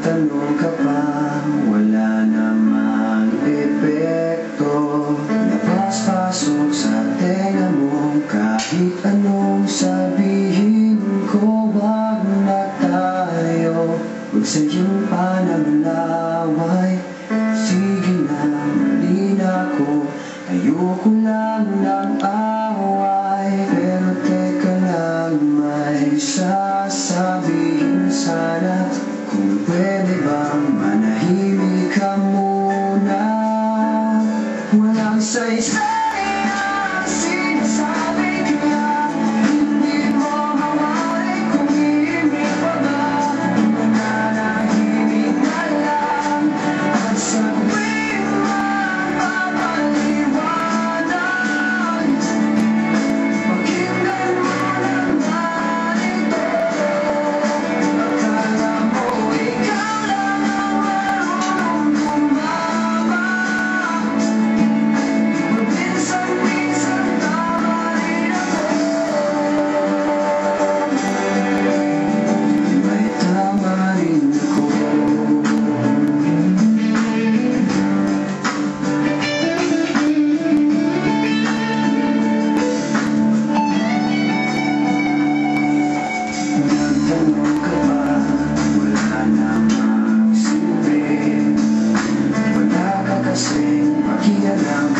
Nagtanong ka pa, wala namang epekto. Labas-pasok sa tenga mo, kahit anong sabihin ko, wag na tayo magsayang pananaway. Sige na, mali na ko, ayoko lang ng away. Pero teka lang, may sasabihin sana. Kung pwede bang manahimik ka muna. Walang saysay ang sinasabi kaya hindi mo mawari kung hihimik pa ba. Mananahimik na lang at sabihin man papaliwanag. Pakinggan mo naman ito. Akala mo ikaw lang ang marunong kumama. Minsan-minsan tama rin ako. May tama rin ako. Nagtanong ka ba, wala namang silbi. Wala ka kasing pakialam